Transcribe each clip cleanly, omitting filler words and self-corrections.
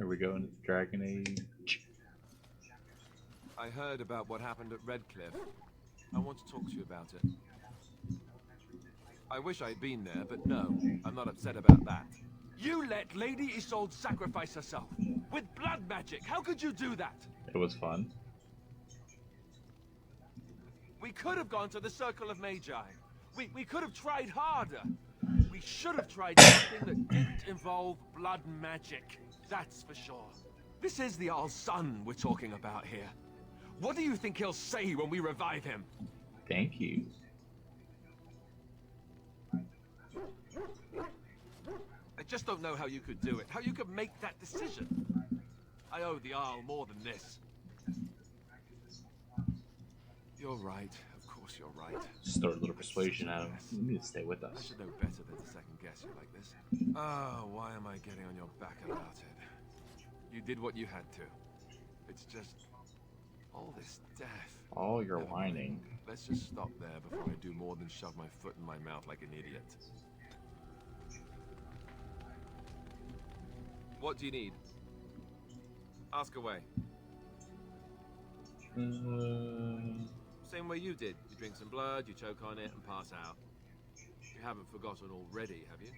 Here we go into the Dragon Age. I heard about what happened at Redcliffe. I want to talk to you about it. I wish I'd been there, but no, I'm not upset about that. You let Lady Isolde sacrifice herself with blood magic. How could you do that? It was fun. We could have gone to the Circle of Magi. We could have tried harder. We should have tried something that didn't involve blood magic. That's for sure. This is the Arl's son we're talking about here. What do you think he'll say when we revive him? Thank you. I just don't know how you could do it, how you could make that decision. I owe the Arl more than this. You're right. Of course you're right. Just throw a little persuasion at him. You need to stay with I us. should know better than to second guess you like this. Oh, why am I getting on your back about it? You did what you had to. It's just all this death. Oh, you're Never mind. whining. Let's just stop there before I do more than shove my foot in my mouth like an idiot. What do you need? Ask away. Same way you did. You drink some blood, you choke on it, and pass out. You haven't forgotten already, have you?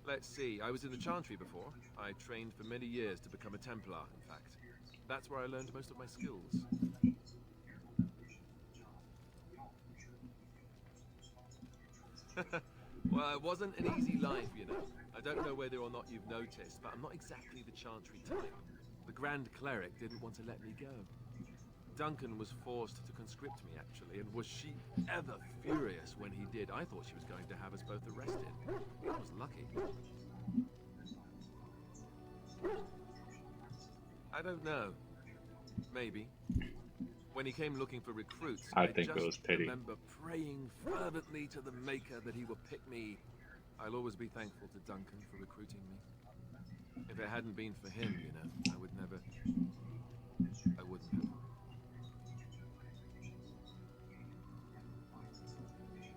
Let's see. I was in the Chantry before. I trained for many years to become a Templar, in fact. That's where I learned most of my skills. Well, it wasn't an easy life, you know. I don't know whether or not you've noticed, but I'm not exactly the Chantry type. The Grand Cleric didn't want to let me go. Duncan was forced to conscript me, actually, and was she ever furious when he did? I thought she was going to have us both arrested. I was lucky. I don't know. Maybe. When he came looking for recruits, I think it was just pity. remember praying fervently to the Maker that he would pick me. I'll always be thankful to Duncan for recruiting me. If it hadn't been for him, you know, I wouldn't have.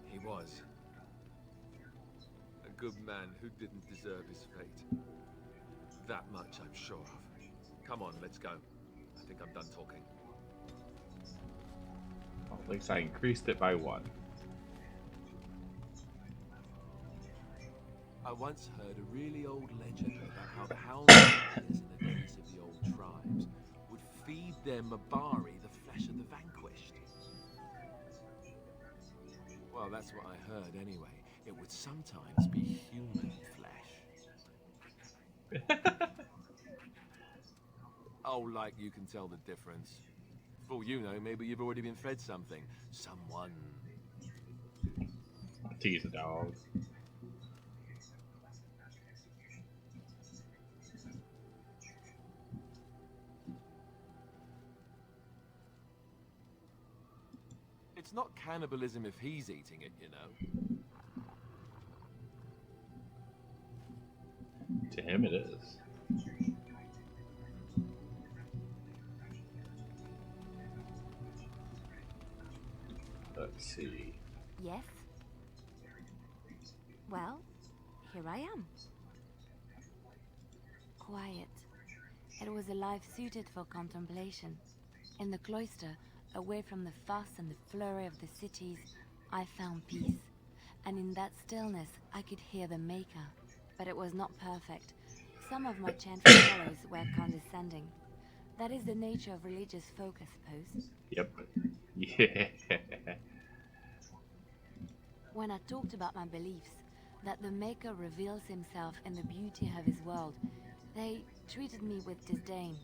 He was a good man who didn't deserve his fate. That much I'm sure of. Come on, let's go. I think I'm done talking. Well, at least I increased it by 1. I once heard a really old legend about how the Hound in the days of the old tribes would feed their Mabari the flesh of the vanquished. Well, that's what I heard anyway. It would sometimes be human flesh. Oh, like you can tell the difference. For all you know, maybe you've already been fed something. Someone. Tease a dog. It's not cannibalism if he's eating it, you know. To him, it is. Let's see. Yes? Well, here I am. Quiet. It was a life suited for contemplation. In the cloister, away from the fuss and the flurry of the cities, I found peace. And in that stillness, I could hear the Maker. But it was not perfect. Some of my chantry fellows were condescending. That is the nature of religious folk, I suppose. Yep. Yeah. When I talked about my beliefs, that the Maker reveals himself in the beauty of his world, they treated me with disdain.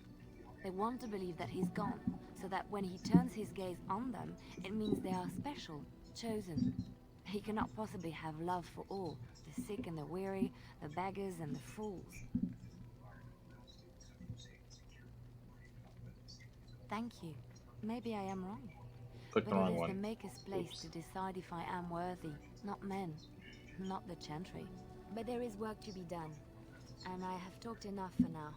They want to believe that he's gone, so that when he turns his gaze on them, it means they are special, chosen. He cannot possibly have love for all, the sick and the weary, the beggars and the fools. Thank you. Maybe I am wrong. Click the But wrong it is the one. Maker's place Oops. to decide if I am worthy, not men, not the Chantry. But there is work to be done, and I have talked enough for now.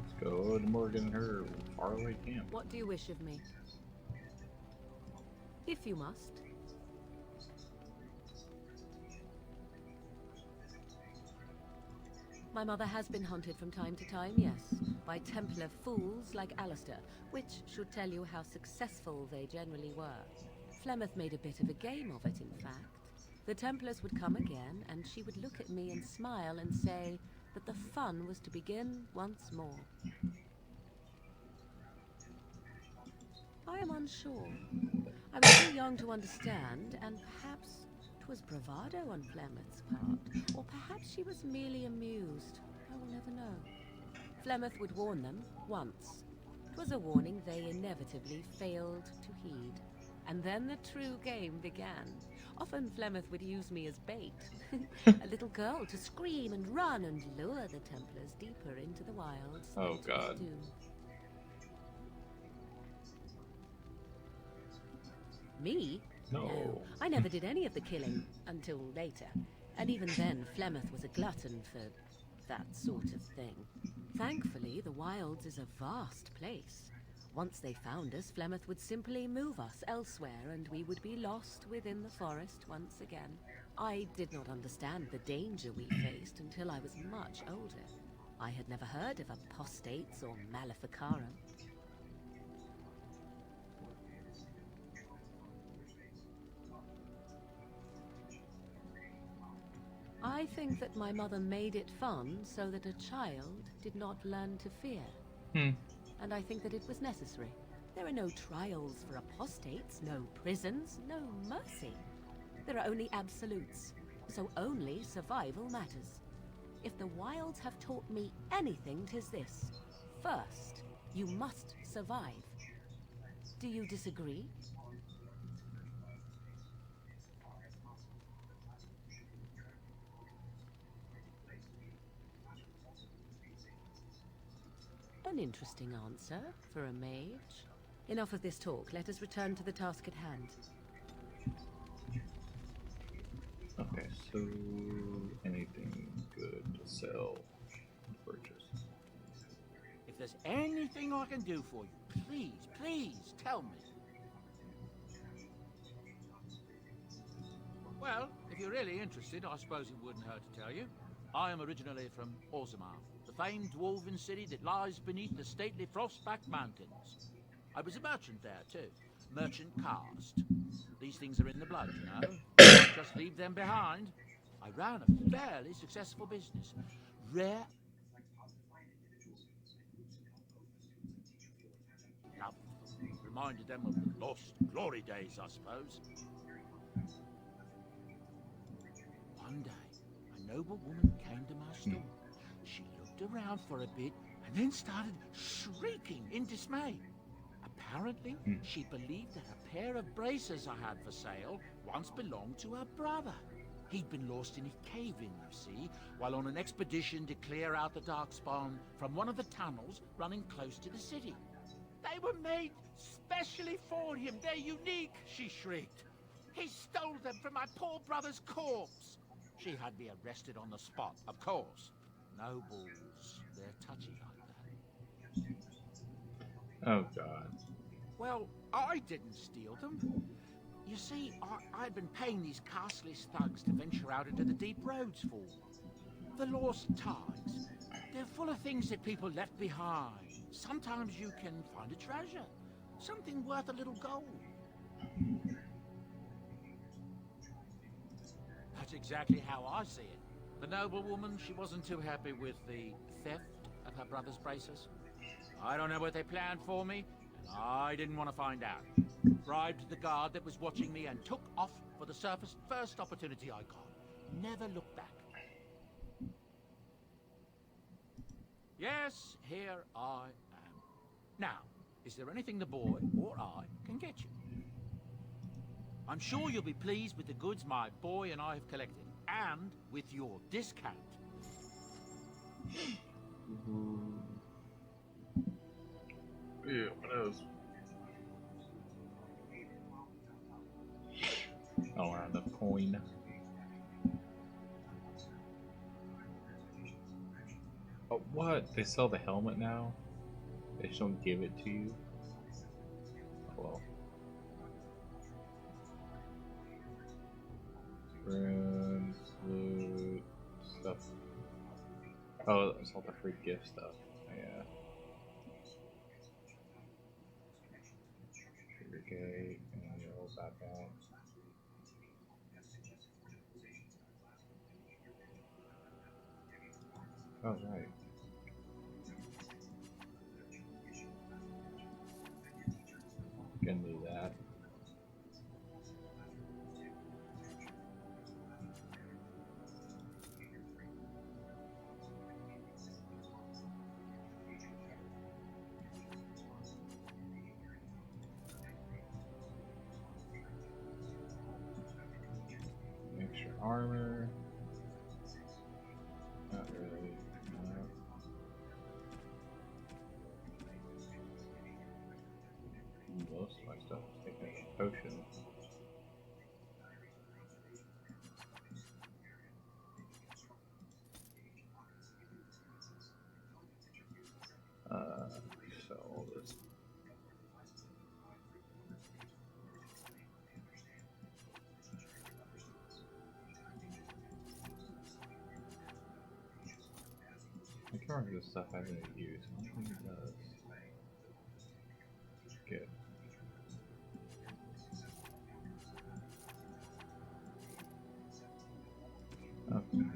Let's go to Morgan and her faraway camp. What do you wish of me? if you must. My mother has been hunted from time to time, yes, by Templar fools like Alistair, which should tell you how successful they generally were. Flemeth made a bit of a game of it, in fact. The Templars would come again, and she would look at me and smile and say that the fun was to begin once more. I am unsure. I was too young to understand, and perhaps 'twas bravado on Flemeth's part, or perhaps she was merely amused. I will never know. Flemeth would warn them once. 'Twas a warning they inevitably failed to heed. And then the true game began. Often Flemeth would use me as bait. A little girl to scream and run and lure the Templars deeper into the wilds. Oh, God. Me? No. I never did any of the killing until later. And even then, Flemeth was a glutton for that sort of thing. Thankfully, the wilds is a vast place. Once they found us, Flemeth would simply move us elsewhere, and we would be lost within the forest once again. I did not understand the danger we faced until I was much older. I had never heard of apostates or maleficarum. I think that my mother made it fun so that a child did not learn to fear. And I think that it was necessary. There are no trials for apostates, no prisons, no mercy. There are only absolutes, so only survival matters. If the wilds have taught me anything, 'tis this. First, you must survive. Do you disagree? An interesting answer for a mage. Enough of this talk. Let us return to the task at hand. Okay, so anything good to sell, purchase. If there's anything I can do for you, please tell me. Well, if you're really interested, I suppose it wouldn't hurt to tell you. I am originally from Orzammar, the famed dwarven city that lies beneath the stately Frostback Mountains. I was a merchant there, too. Merchant caste. These things are in the blood, you know. You can't just leave them behind. I ran a fairly successful business. Rare... Loved them. Reminded them of the lost glory days, I suppose. One day, a noble woman came to my store. She looked around for a bit and then started shrieking in dismay. Apparently, she believed that a pair of braces I had for sale once belonged to her brother. He'd been lost in a cave-in, you see, while on an expedition to clear out the Darkspawn from one of the tunnels running close to the city. They were made specially for him. They're unique, she shrieked. He stole them from my poor brother's corpse. She had me arrested on the spot, of course. Nobles, they're touchy like that. Oh, God. Well, I didn't steal them. You see, I'd been paying these castless thugs to venture out into the deep roads for. The lost tides. They're full of things that people left behind. Sometimes you can find a treasure. Something worth a little gold. That's exactly how I see it. The noblewoman, she wasn't too happy with the theft of her brother's braces. I don't know what they planned for me, and I didn't want to find out. Bribed the guard that was watching me and took off for the surface first opportunity I got. Never looked back. Yes, here I am. Now, is there anything the boy or I can get you? I'm sure you'll be pleased with the goods my boy and I have collected, and with your discount. Yeah, what else? I don't have enough coin. Oh, what? They sell the helmet now? They just don't give it to you? Oh, well. Runes, loot, stuff. Oh, it's all the free gift stuff. Yeah. Trigger gate, and roll that back. Oh, right. Can do that. Extra armor. Not really. No. Most of my stuff is taken as a potion. So all this. I can't remember the stuff I haven't used. I don't think it does. Good. Okay.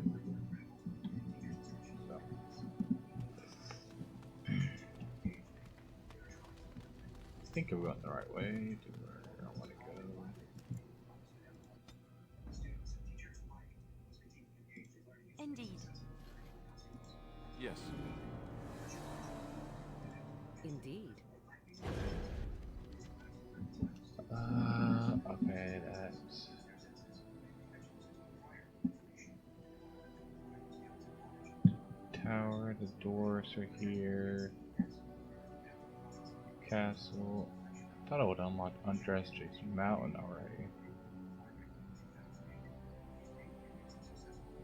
So. I think I'm going the right way to where I want to go. Indeed. Yes. Indeed. Okay, that's tower, the doors are here. Castle. I thought I would unlock Undressed Jason Mountain already.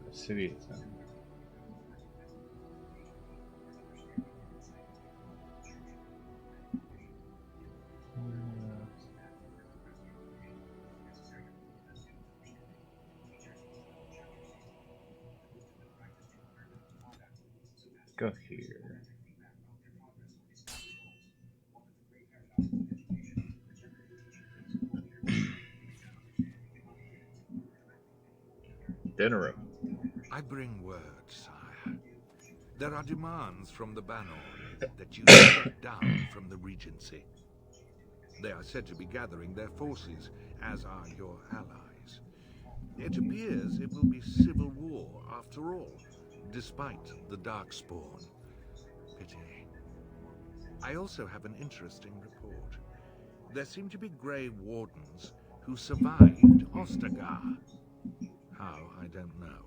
The city is in. Go here. Dinner room. I bring word, sire. There are demands from the Banner that you step down from the Regency. They are said to be gathering their forces, as are your allies. It appears it will be civil war after all, despite the Darkspawn. Pity. I also have an interesting report. There seem to be Grey Wardens who survived Ostagar. How, I don't know.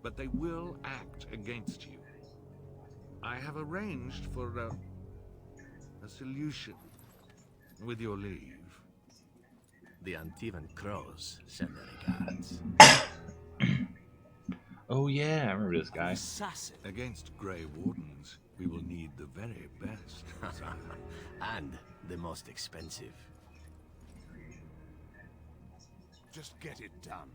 But they will act against you. I have arranged for a solution, with your leave. The Antivan Crows send their regards. Oh yeah, I remember this guy. Assassin. Against Grey Wardens, we will need the very best. And the most expensive. Just get it done.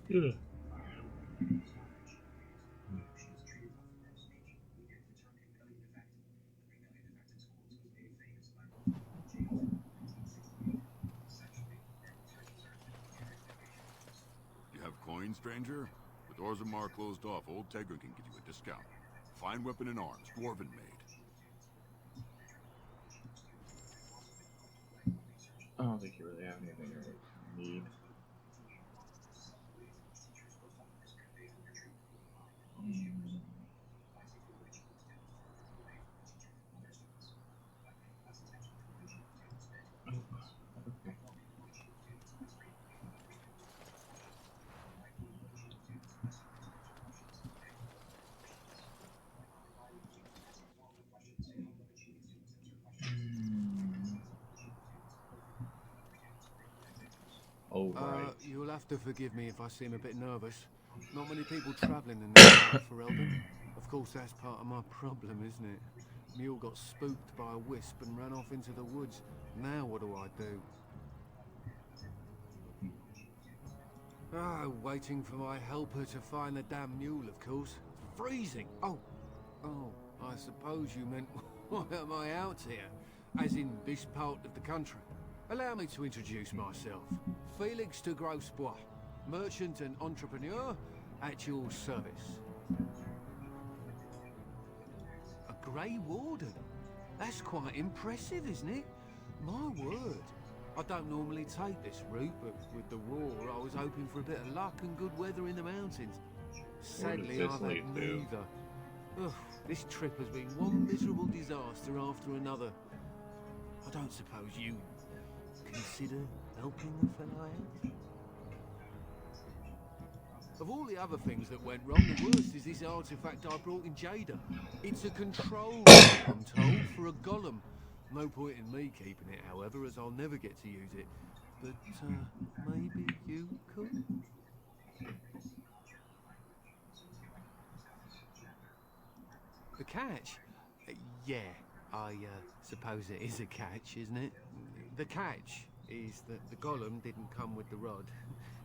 Yeah. You have coin, stranger? With Orzammar closed off, Old Tegra can give you a discount. Fine weapon and arms, dwarven made. I don't think you really have anything you need. Oh, right. You'll have to forgive me if I seem a bit nervous. Not many people travelling in this part for Eldon. Of course, that's part of my problem, isn't it? Mule got spooked by a wisp and ran off into the woods. Now what do I do? Ah, waiting for my helper to find the damn mule, of course. Freezing! Oh, I suppose you meant, why am I out here? As in this part of the country. Allow me to introduce myself. Felix de Grosbois, merchant and entrepreneur at your service. A Grey Warden? That's quite impressive, isn't it? My word. I don't normally take this route, but with the war, I was hoping for a bit of luck and good weather in the mountains. Sadly, I've had neither. Ugh, this trip has been one miserable disaster after another. I don't suppose you consider helping the fellow out? Of all the other things that went wrong, the worst is this artifact I brought in Jada. It's a control room, I'm told, for a golem. No point in me keeping it, however, as I'll never get to use it. But, maybe you could? The catch? Yeah, I suppose it is a catch, isn't it? The catch is that the golem didn't come with the rod.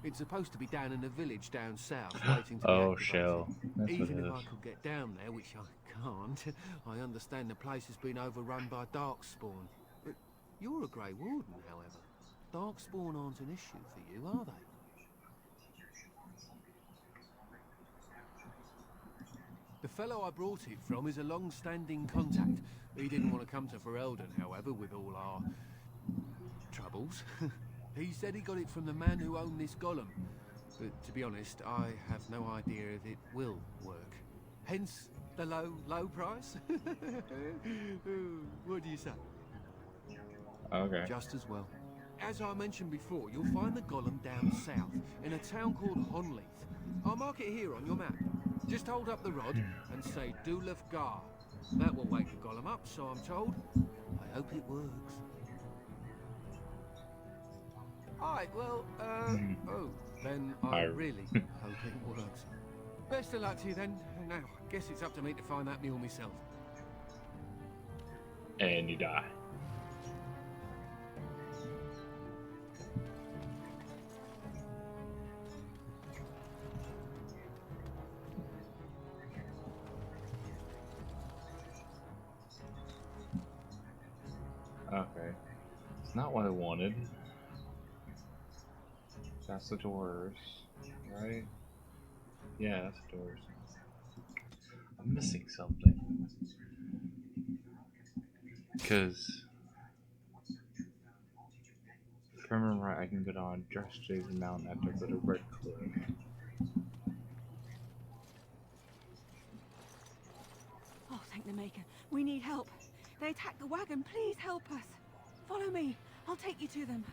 It's supposed to be down in a village down south, waiting to be activated. Shell. That's Even what if it I is. could get down there, which I can't, I understand the place has been overrun by Darkspawn. But you're a Grey Warden, however. Darkspawn aren't an issue for you, are they? The fellow I brought it from is a long-standing contact. He didn't want to come to Ferelden, however, with all our troubles. He said he got it from the man who owned this golem. But to be honest, I have no idea if it will work. Hence the low price. What do you say? Okay. Just as well. As I mentioned before, you'll find the golem down south, in a town called Honleith. I'll mark it here on your map. Just hold up the rod and say Dulaf Gar. That will wake the golem up, so I'm told. I hope it works. Alright, well, then I really hope it works. Best of luck to you then. Now, I guess it's up to me to find that mule myself. And you die. Okay. It's not what I wanted. That's the doors, right? Yeah, that's the doors. I'm missing something. Because if I remember right, I can go down Dressjay's Mountain after I go to Red Cliff. Oh, thank the Maker. We need help. They attacked the wagon. Please help us. Follow me. I'll take you to them.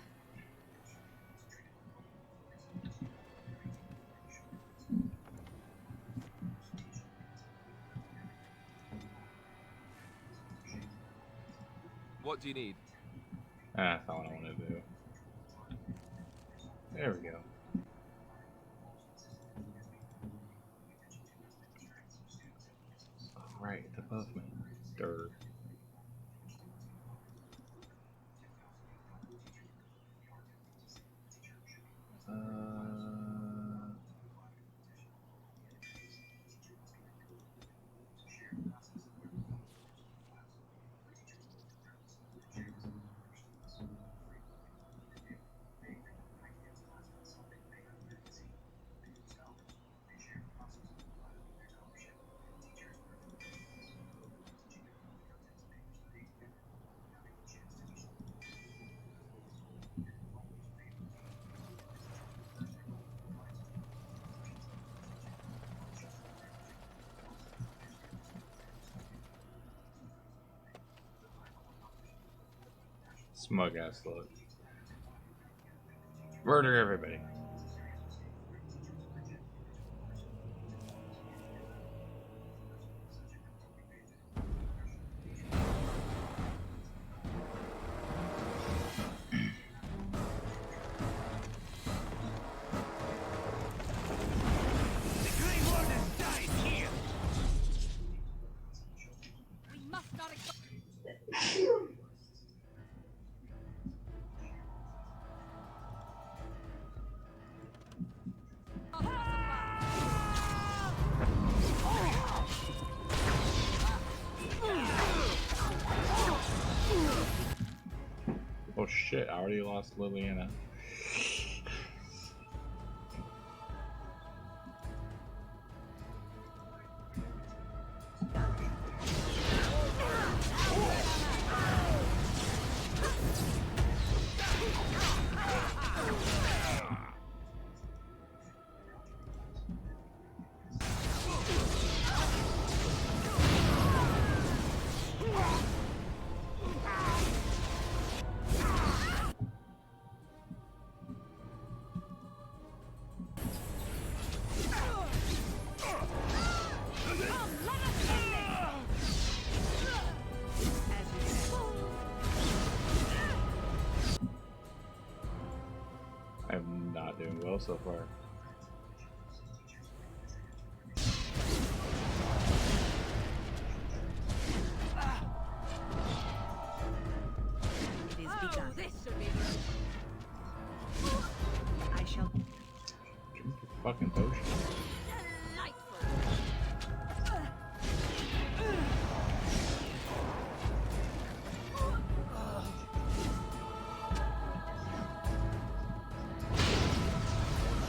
What do you need? That's not what I want to do. There we go. Right, it's above me. Dirt. Smug ass look. Murder everybody. We must not expect Oh shit, I already lost Liliana. I'm not doing well so far. It is begun. This should be I shall. Give me the fucking potion.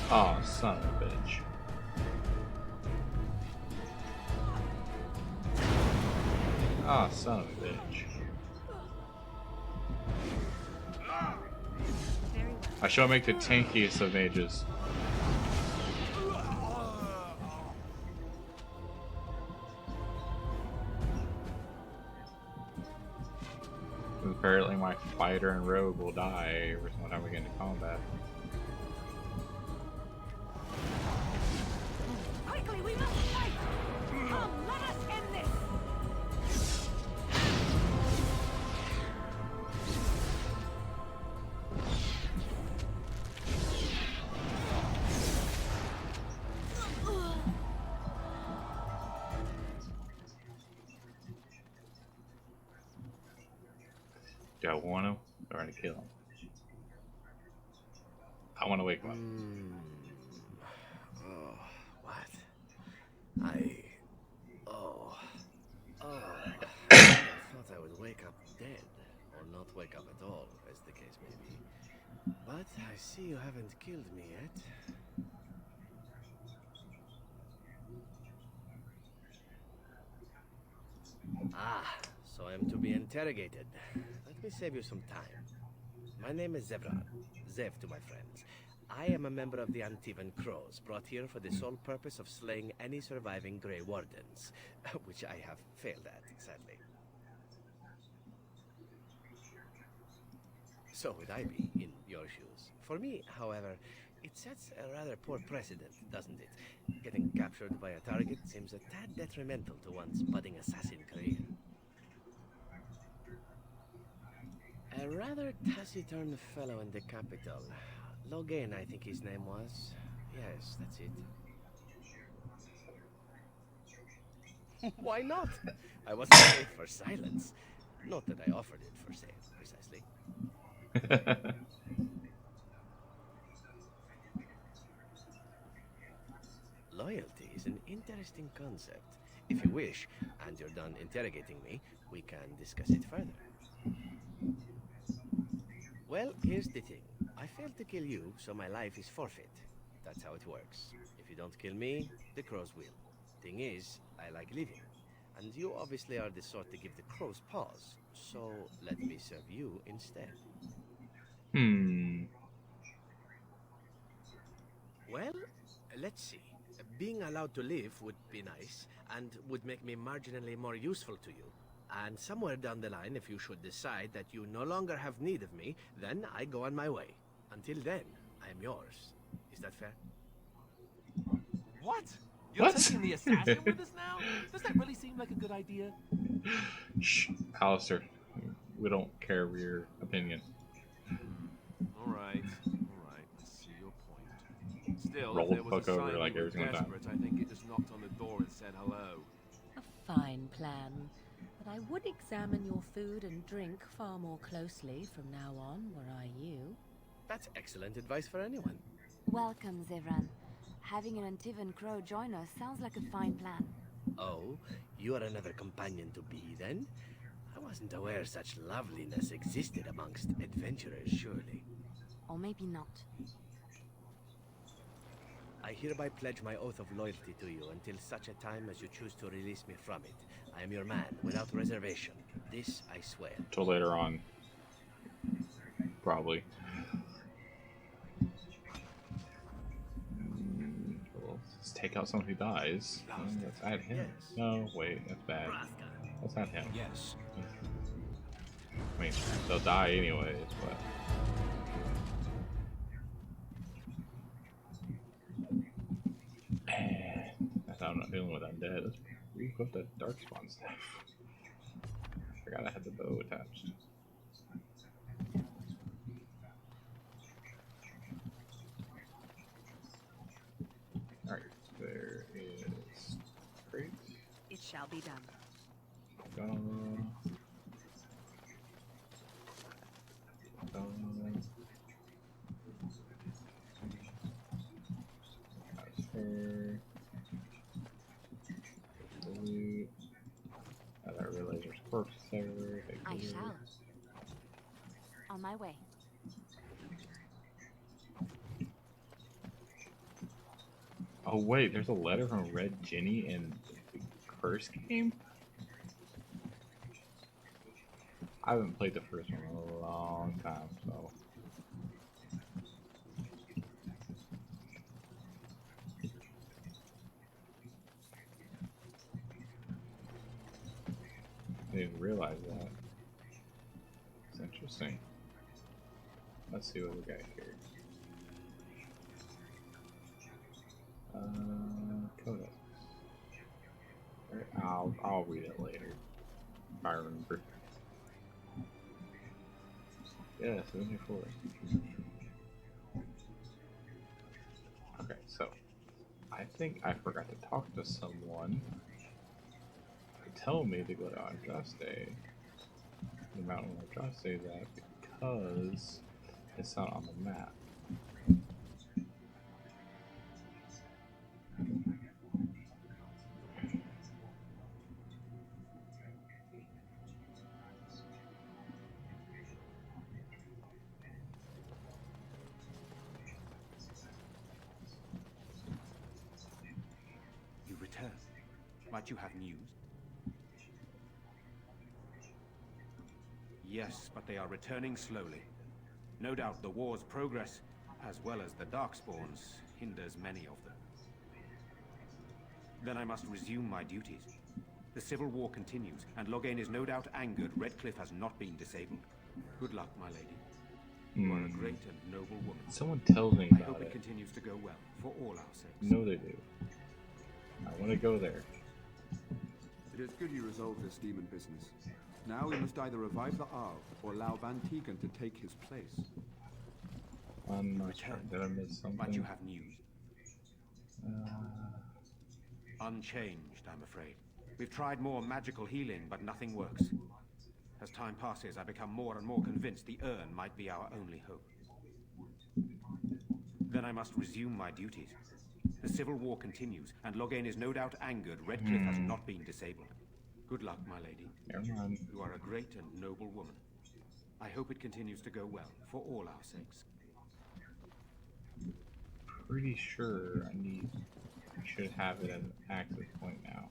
Oh, son of a bitch. Ah, son of a bitch. I shall make the tankiest of mages. Apparently my fighter and rogue will die every single time we get into combat. Quickly, we must fight! Come, let us end this! Do I want to? Or to kill him? I want to wake him up. Oh, what? I thought I would wake up dead, or not wake up at all, as the case may be. But I see you haven't killed me yet. Ah, so I'm to be interrogated. Let me save you some time. My name is Zevran. Zev to my friends. I am a member of the Antivan Crows, brought here for the sole purpose of slaying any surviving Grey Wardens, which I have failed at, sadly. So would I be in your shoes. For me, however, it sets a rather poor precedent, doesn't it? Getting captured by a target seems a tad detrimental to one's budding assassin career. A rather taciturn fellow in the capital. Logain, I think his name was. Yes, that's it. Why not? I wasn't paid for silence. Not that I offered it for sale, precisely. Loyalty is an interesting concept. If you wish, and you're done interrogating me, we can discuss it further. Well, here's the thing. I failed to kill you, so my life is forfeit. That's how it works. If you don't kill me, the crows will. Thing is, I like living. And you obviously are the sort to give the crows pause. So let me serve you instead. Well, let's see. Being allowed to live would be nice, and would make me marginally more useful to you. And somewhere down the line, if you should decide that you no longer have need of me, then I go on my way. Until then, I am yours. Is that fair? What? You're taking the assassin with us now? Does that really seem like a good idea? Shh, Alistair. We don't care of your opinion. Alright. I see your point. Still, Roll if there the was fuck a over sign like you were every single time. desperate, I think it just knocked on the door and said hello. A fine plan. But I would examine your food and drink far more closely from now on, were I you. That's excellent advice for anyone. Welcome, Zevran. Having an Antivan Crow join us sounds like a fine plan. Oh, you are another companion to be, then? I wasn't aware such loveliness existed amongst adventurers, surely. Or maybe not. I hereby pledge my oath of loyalty to you until such a time as you choose to release me from it. I am your man, without reservation. This I swear. Till later on. Probably. Well, let's take out someone who dies. Let's add him. Yes. No, wait, that's bad. Let's add him. Yes. I mean, they'll die anyways, but... That's how I'm not dealing with undead. Let's re-equip the Darkspawn staff. I forgot I had the bow attached. Alright, there is crate. It shall be done. Transfer. Delete. I didn't realize there's corpse there. I shall. On my way. Oh wait, there's a letter from Red Ginny in the first game? I haven't played the first one in a long time, so... I didn't even realize that. It's interesting. Let's see what we got here. Codex. I'll read it later. If I remember. Yeah, 74. Okay, so I think I forgot to talk to someone to tell me to go to Andraste, the mountain where Andraste is at, because it's not on the map. But you have news? Yes, but they are returning slowly. No doubt the war's progress, as well as the Darkspawns, hinders many of them. Then I must resume my duties. The civil war continues, and Loghain is no doubt angered Redcliffe has not been disabled. Good luck, my lady. You are a great and noble woman. Someone tells me I about hope it it. continues to go well, for all our sakes. No, they do. I want to go there. It is good you resolved this demon business. Now we must either revive the Arv or allow Van Tegan to take his place. I'm not sure. Did I miss something? But you have news. Unchanged, I'm afraid. We've tried more magical healing, but nothing works. As time passes, I become more and more convinced the urn might be our only hope. Then I must resume my duties. The civil war continues, and Loghain is no doubt angered Redcliffe has not been disabled. Good luck, my lady. Never mind. You are a great and noble woman. I hope it continues to go well, for all our sakes. Pretty sure I should have it as an access point now.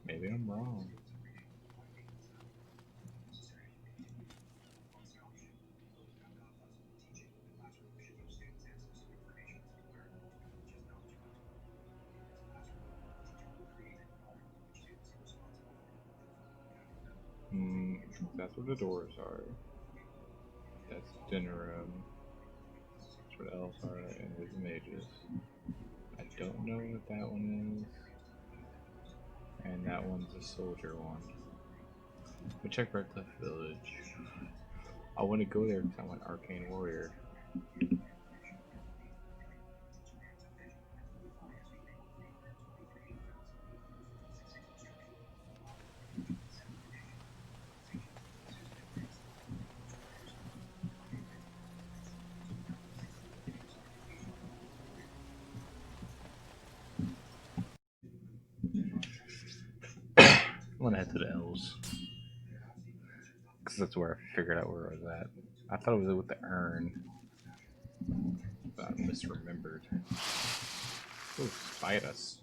Maybe I'm wrong. That's where the doors are. That's dinner room. That's where the elves are, and there's the mages. I don't know what that one is. And that one's a soldier one. We'll check Redcliffe Village. I want to go there because I want Arcane Warrior. I'm gonna head to the elves. Because that's where I figured out where I was at. I thought it was with the urn. But I misremembered. Ooh, spiders.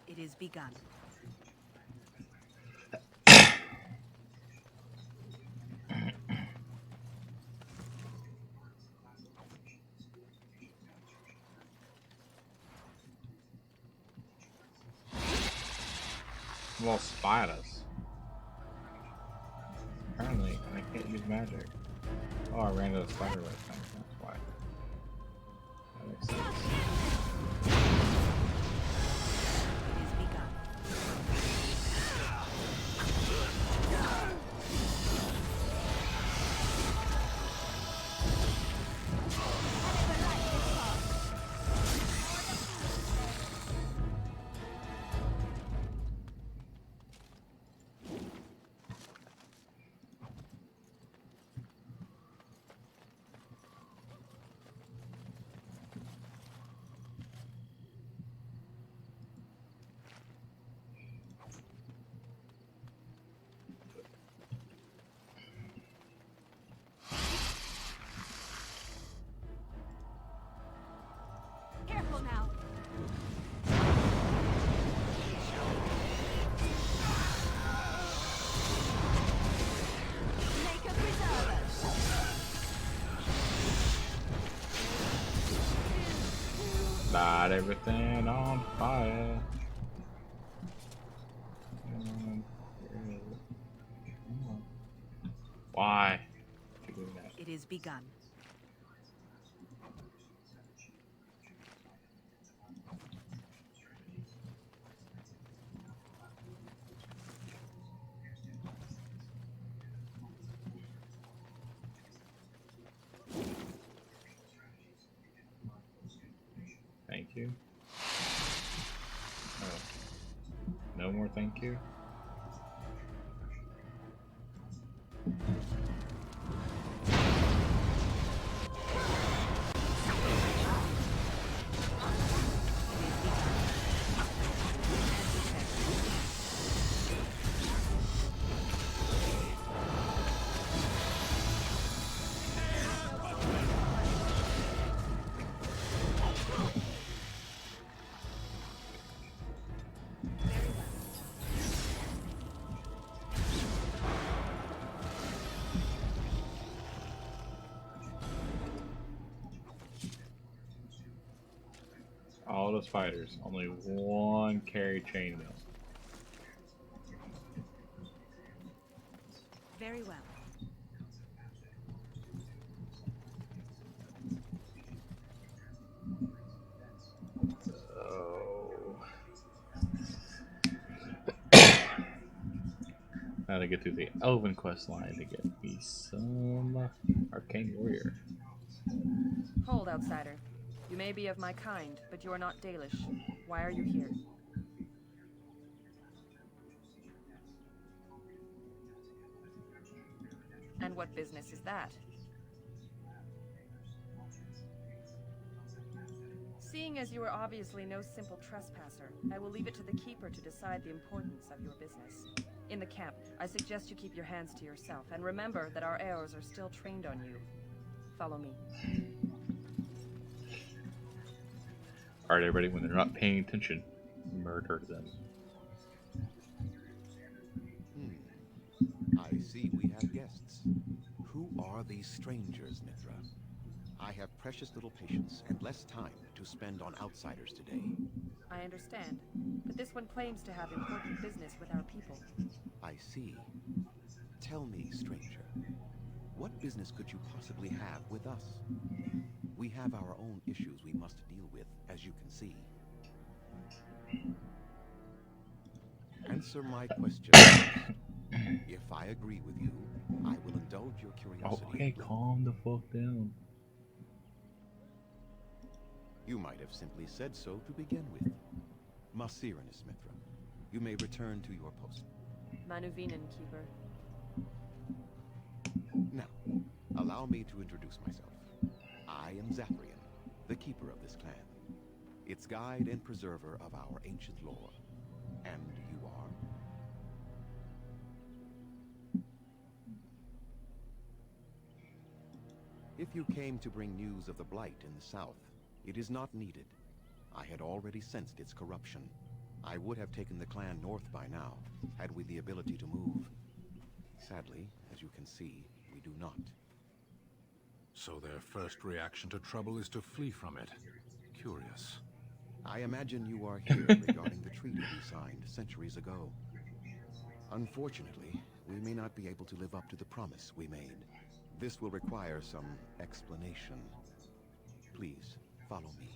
It is begun. Well, spiders. Apparently, I can't use magic. Oh, I ran into the spider web thing. That's why. That makes sense. It is begun. Careful now. Make a preserve us. Light everything on fire. Why? Did you do that? It is begun. Thank you. Oh. No more thank you? All the spiders, only one carry chainmail. Very well. Oh. Now to get through the Elven quest line to get me some Arcane Warrior. Hold, outsider. You may be of my kind, but you are not Dalish. Why are you here? And what business is that? Seeing as you are obviously no simple trespasser, I will leave it to the Keeper to decide the importance of your business. In the camp, I suggest you keep your hands to yourself, and remember that our arrows are still trained on you. Follow me. Alright, everybody, when they're not paying attention, murder them. I see we have guests. Who are these strangers, Mithra? I have precious little patience and less time to spend on outsiders today. I understand, but this one claims to have important business with our people. I see. Tell me, stranger, what business could you possibly have with us? We have our own issues we must deal with, as you can see. Answer my question first. If I agree with you, I will indulge your curiosity. Okay, calm the fuck down. You might have simply said so to begin with. Masiranus Mithra, you may return to your post. Manuvinen, Keeper. Now, allow me to introduce myself. I am Zafrian, the keeper of this clan, its guide and preserver of our ancient lore. And you are? If you came to bring news of the Blight in the south, it is not needed. I had already sensed its corruption. I would have taken the clan north by now, had we the ability to move. Sadly, as you can see, we do not. So their first reaction to trouble is to flee from it. Curious. I imagine you are here regarding the treaty we signed centuries ago. Unfortunately, we may not be able to live up to the promise we made. This will require some explanation. Please, follow me.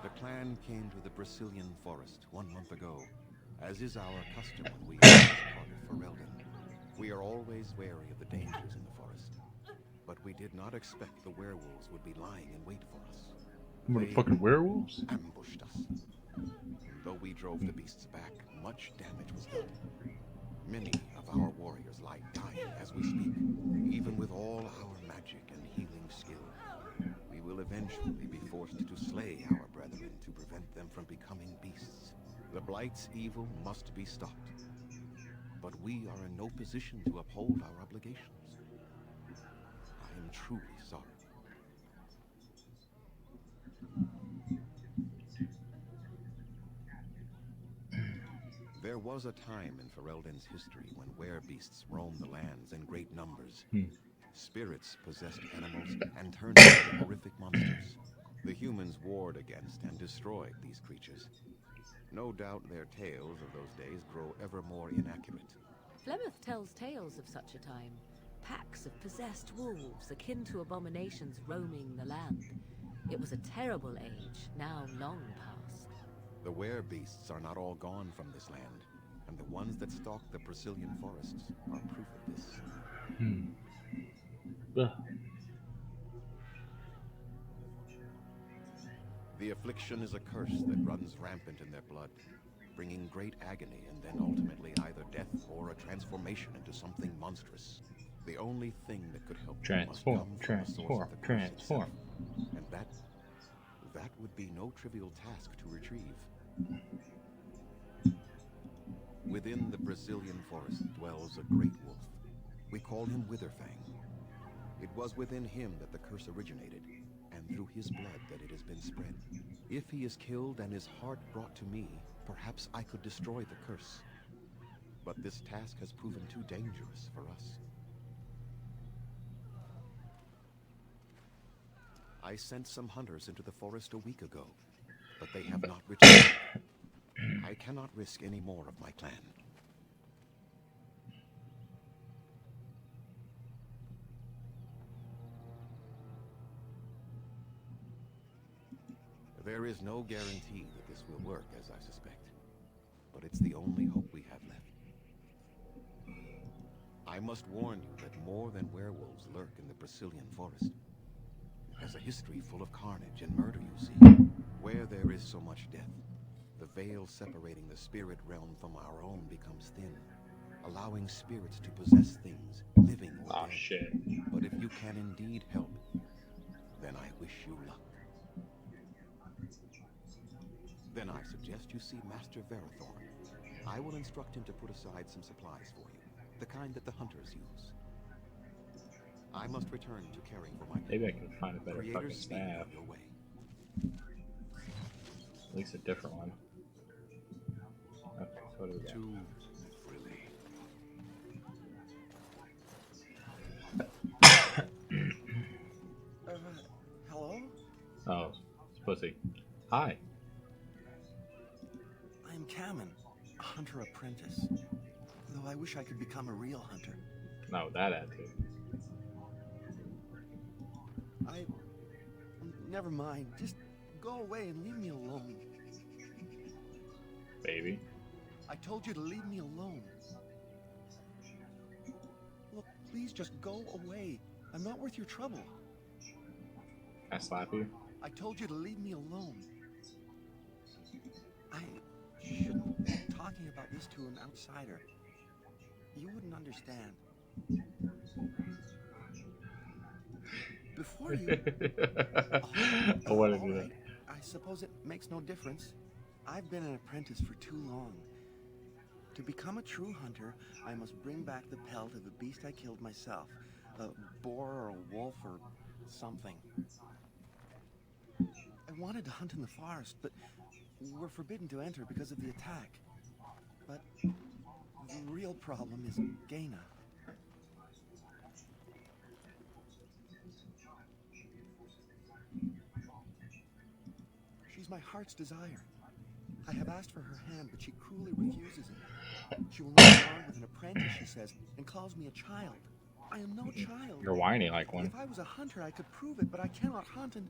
The clan came to the Brazilian forest 1 month ago, as is our custom when we are this part of Ferelden. We are always wary of the dangers in the forest, but we did not expect the werewolves would be lying in wait for us. Motherfucking werewolves? Ambushed us. Though we drove the beasts back, much damage was done. Many of our warriors lie dying as we speak, even with all our magic and healing skill. We will eventually be forced to slay our brethren to prevent them from becoming beasts. The Blight's evil must be stopped. But we are in no position to uphold our obligations. I am truly sorry. There was a time in Ferelden's history when werebeasts roamed the lands in great numbers. Spirits possessed animals and turned them into horrific monsters. The humans warred against and destroyed these creatures. No doubt their tales of those days grow ever more inaccurate. Flemeth tells tales of such a time. Packs of possessed wolves akin to abominations roaming the land. It was a terrible age, now long past. The werebeasts are not all gone from this land, and the ones that stalk the Brazilian forests are proof of this. The affliction is a curse that runs rampant in their blood, bringing great agony and then ultimately either death or a transformation into something monstrous. The only thing that could help them must come from the source of the curse itself, and that would be no trivial task to retrieve. Within the Brazilian forest dwells a great wolf. We call him Witherfang. It was within him that the curse originated, and through his blood that it has been spread. If he is killed and his heart brought to me, perhaps I could destroy the curse. But this task has proven too dangerous for us. I sent some hunters into the forest a week ago, but they have not returned. I cannot risk any more of my clan. There is no guarantee that this will work, as I suspect, but it's the only hope we have left. I must warn you that more than werewolves lurk in the Brazilian forest. It has a history full of carnage and murder, you see. Where there is so much death, the veil separating the spirit realm from our own becomes thin, allowing spirits to possess things, living or dead. Shit. But if you can indeed help, then I wish you luck. Then I suggest you see Master Verathorn. I will instruct him to put aside some supplies for you, the kind that the hunters use. I must return to caring for my Maybe I can find a better fucking Creators speak staff. on your way. At least a different one. Okay, so what do we got? Too frilly. Hello? Oh, it's pussy. Hi. I'm Kamen. hunter apprentice. Though I wish I could become a real hunter. No, that attitude. Never mind. Just go away and leave me alone. Baby. I told you to leave me alone. Look, please just go away. I'm not worth your trouble. I slap you? I told you to leave me alone. I shouldn't be talking about this to an outsider. You wouldn't understand. Before you... I want to do that. Right. I suppose it makes no difference. I've been an apprentice for too long. To become a true hunter, I must bring back the pelt of a beast I killed myself. A boar or a wolf or something. I wanted to hunt in the forest, but we're forbidden to enter because of the attack. But the real problem is Gaina. She's my heart's desire. I have asked for her hand, but she cruelly refuses it. She will not bond with an apprentice, she says, and calls me a child. I am no child. You're whiny like one. If I was a hunter, I could prove it, but I cannot hunt, and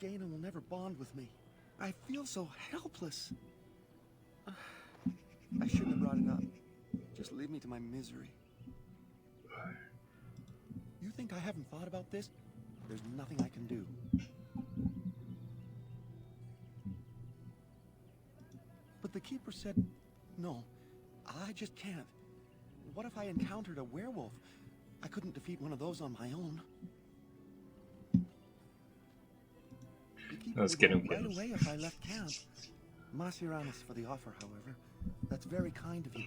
Gaina will never bond with me. I feel so helpless. I shouldn't have brought it up. Just leave me to my misery. You think I haven't thought about this? There's nothing I can do. But the keeper said, no, I just can't. What if I encountered a werewolf? I couldn't defeat one of those on my own. The keeper Let's would get go him right killed. away if I left camp. Masiranis for the offer, however. That's very kind of you.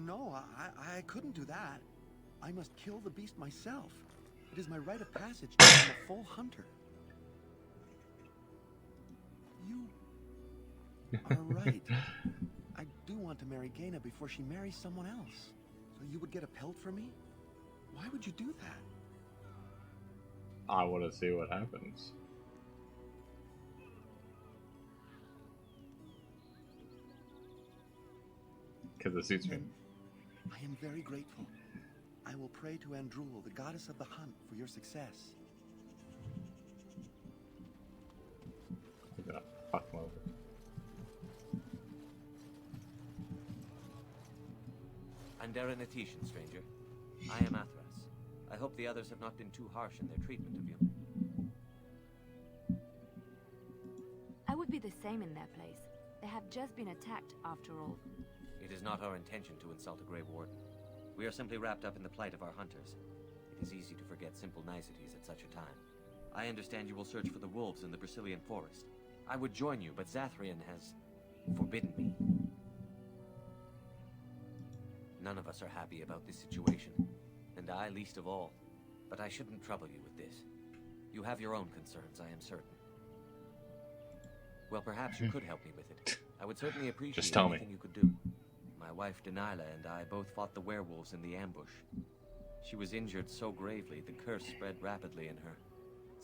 No, I couldn't do that. I must kill the beast myself. It is my rite of passage to become a full hunter. You are right. I do want to marry Gaina before she marries someone else. So you would get a pelt for me? Why would you do that? I want to see what happens. Because it suits me. I am very grateful. I will pray to Andrul, the goddess of the hunt, for your success. I'm gonna fuck him over. Andera Natishan, stranger. I am Athras. I hope the others have not been too harsh in their treatment of you. I would be the same in their place. They have just been attacked, after all. It is not our intention to insult a Grey Warden. We are simply wrapped up in the plight of our hunters. It is easy to forget simple niceties at such a time. I understand you will search for the wolves in the Brazilian forest. I would join you, but Zathrian has forbidden me. None of us are happy about this situation, and I least of all. But I shouldn't trouble you with this. You have your own concerns, I am certain. Well, perhaps you could help me with it. I would certainly appreciate Just tell me. anything you could do. My wife, Denilah, and I both fought the werewolves in the ambush. She was injured so gravely, the curse spread rapidly in her.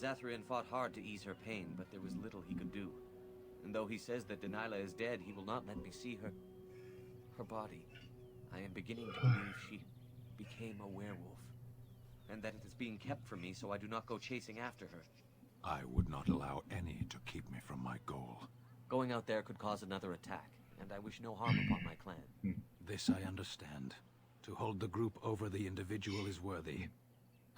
Zathrian fought hard to ease her pain, but there was little he could do. And though he says that Denilah is dead, he will not let me see her body. I am beginning to believe she became a werewolf, and that it is being kept from me so I do not go chasing after her. I would not allow any to keep me from my goal. Going out there could cause another attack, and I wish no harm upon my clan. This I understand. To hold the group over the individual is worthy.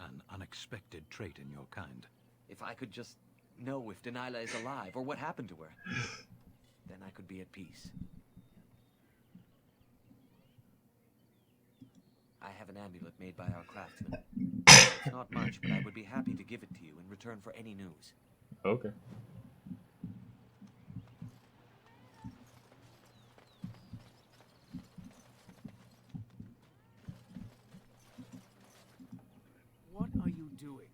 An unexpected trait in your kind. If I could just know if Denilah is alive, or what happened to her, then I could be at peace. I have an amulet made by our craftsman. It's not much, but I would be happy to give it to you in return for any news. Okay. What are you doing?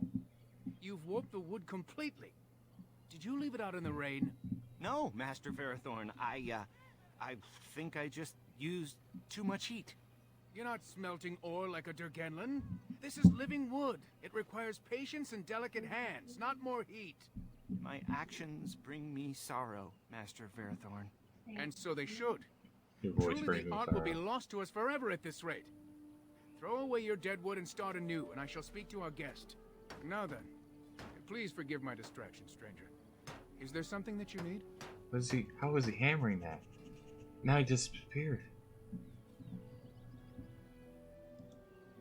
You've warped the wood completely. Did you leave it out in the rain? No, Master Ferrothorn. I think I just used too much heat. You're not smelting ore like a Durgenlin. This is living wood. It requires patience and delicate hands, not more heat. My actions bring me sorrow, Master Verithorn. And so they should. Your voice Truly, brings the me art will be sorrow. lost to us forever at this rate. Throw away your dead wood and start anew, and I shall speak to our guest. Now then, please forgive my distraction, stranger. Is there something that you need? Was he? How was he hammering that? Now he disappeared.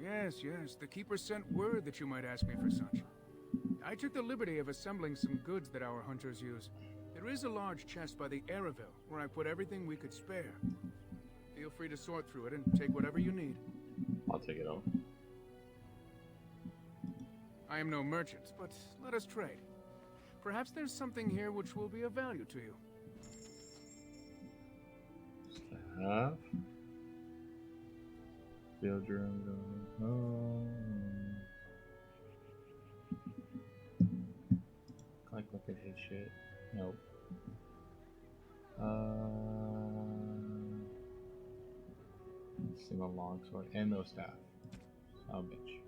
Yes, yes. The Keeper sent word that you might ask me for such. I took the liberty of assembling some goods that our hunters use. There is a large chest by the Aravel, where I put everything we could spare. Feel free to sort through it and take whatever you need. I'll take it all. I am no merchant, but let us trade. Perhaps there's something here which will be of value to you. Stuff. Field drum going home. Like, look at his shit. Nope. Single longsword and no staff. Oh, bitch.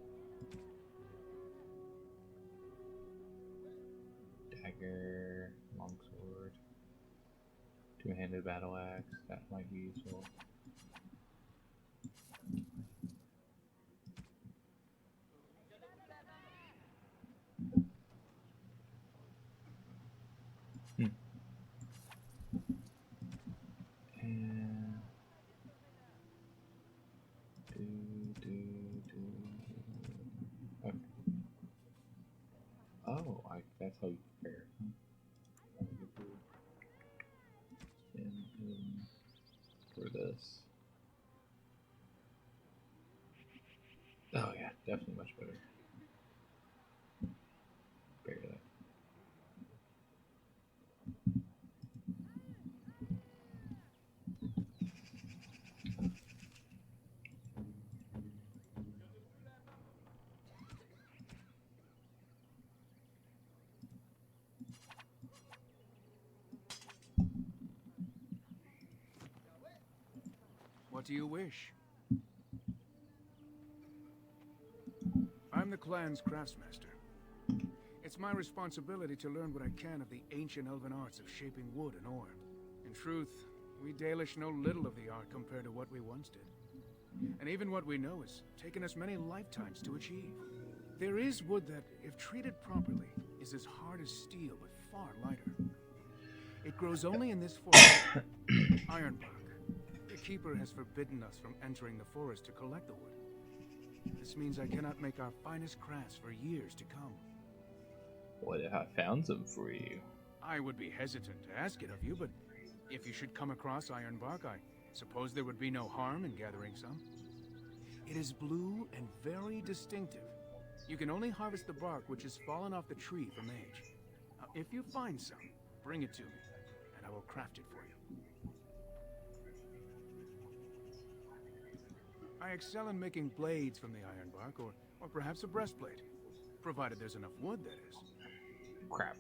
Dagger, longsword, two-handed battle axe. That might be useful. And okay. Oh, that's how you prepare. Spin for this. Oh yeah, definitely much better. Prepare that. What do you wish? I'm the clan's craftsmaster. It's my responsibility to learn what I can of the ancient elven arts of shaping wood and ore. In truth, we Dalish know little of the art compared to what we once did. And even what we know has taken us many lifetimes to achieve. There is wood that, if treated properly, is as hard as steel but far lighter. It grows only in this forest, Ironbark. The Keeper has forbidden us from entering the forest to collect the wood. This means I cannot make our finest crafts for years to come. What if I found some for you? I would be hesitant to ask it of you, but if you should come across Ironbark, I suppose there would be no harm in gathering some. It is blue and very distinctive. You can only harvest the bark which has fallen off the tree from age. Now, if you find some, bring it to me, and I will craft it for you. I excel in making blades from the ironbark, or perhaps a breastplate. Provided there's enough wood, that is. Crap.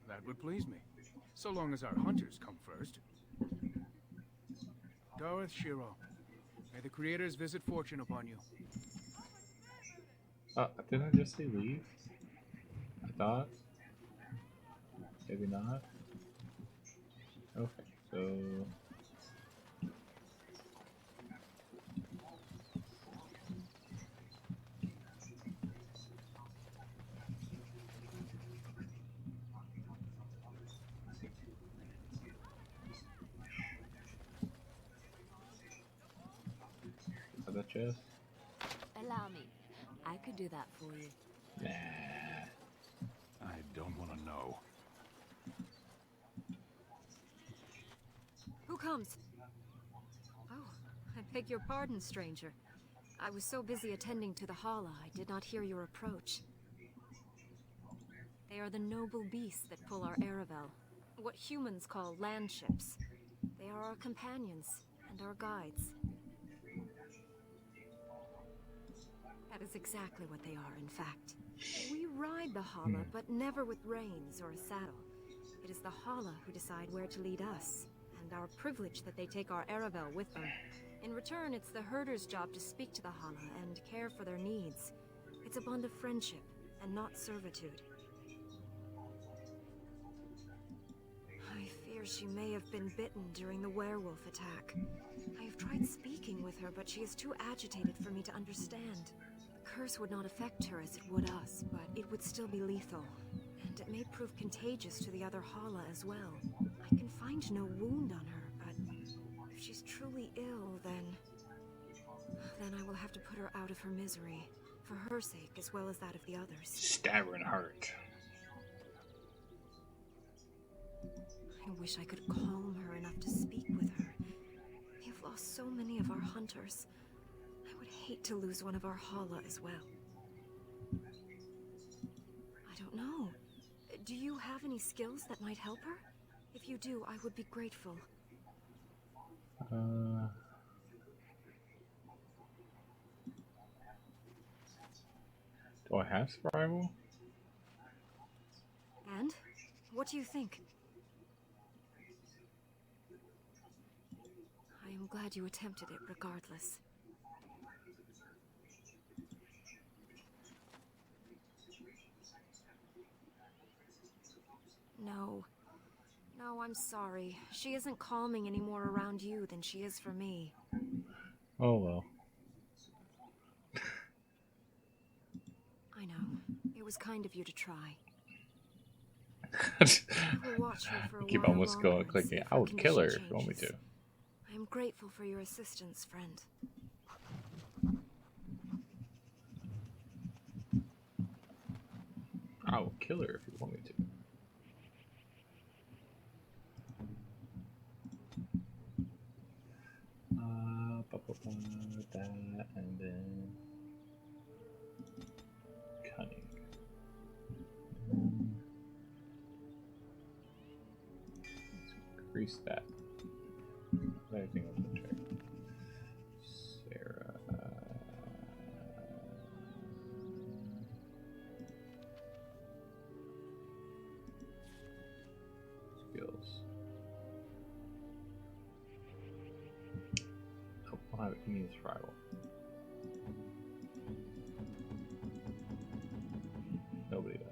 That would please me, so long as our hunters come first. Dareth Shiro, may the creators visit fortune upon you. Did I just say leave? I thought. Maybe not. Okay, so... the chest? Allow me. I could do that for you. Nah. I don't want to know. Who comes? Oh, I beg your pardon, stranger. I was so busy attending to the Hala, I did not hear your approach. They are the noble beasts that pull our Aravel, what humans call land ships. They are our companions and our guides. That is exactly what they are, in fact. We ride the Hala, but never with reins or a saddle. It is the Hala who decide where to lead us, and our privilege that they take our Aravel with them. In return, it's the herder's job to speak to the Hala and care for their needs. It's a bond of friendship, and not servitude. I fear she may have been bitten during the werewolf attack. I have tried speaking with her, but she is too agitated for me to understand. The curse would not affect her as it would us, but it would still be lethal. And it may prove contagious to the other Hala as well. I can find no wound on her, but if she's truly ill, then I will have to put her out of her misery. For her sake, as well as that of the others. Stabbing heart. I wish I could calm her enough to speak with her. We have lost so many of our hunters. I would hate to lose one of our Hala as well. I don't know. Do you have any skills that might help her? If you do, I would be grateful. Do I have survival? And? What do you think? I am glad you attempted it regardless. No. No, I'm sorry. She isn't calming any more around you than she is for me. Oh well. I know. It was kind of you to try. I will watch her for a keep while almost longer going and clicking. see if I her would kill her condition if you want me to. changes. I am grateful for your assistance, friend. I will kill her if you want me to. That and then cunning. Let's increase that. Everything else will check. Sarah. Skills. Oh, I'll have it. He needs survival. Nobody does.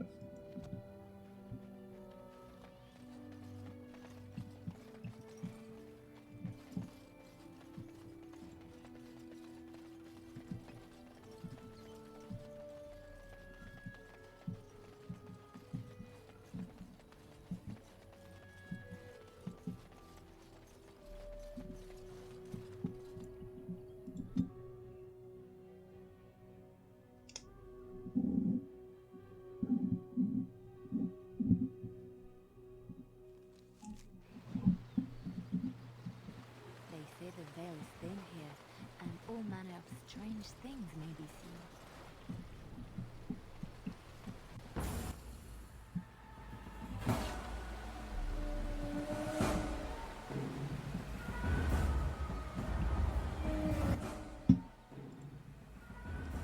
They say the veil is thin here, and all manner of strange things may be seen.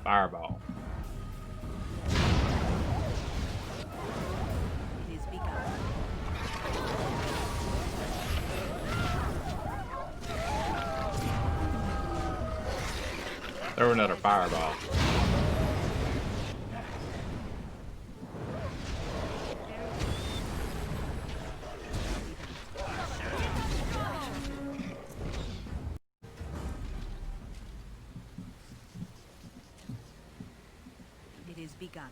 Fireball. It is begun. Throw another fireball. It is begun.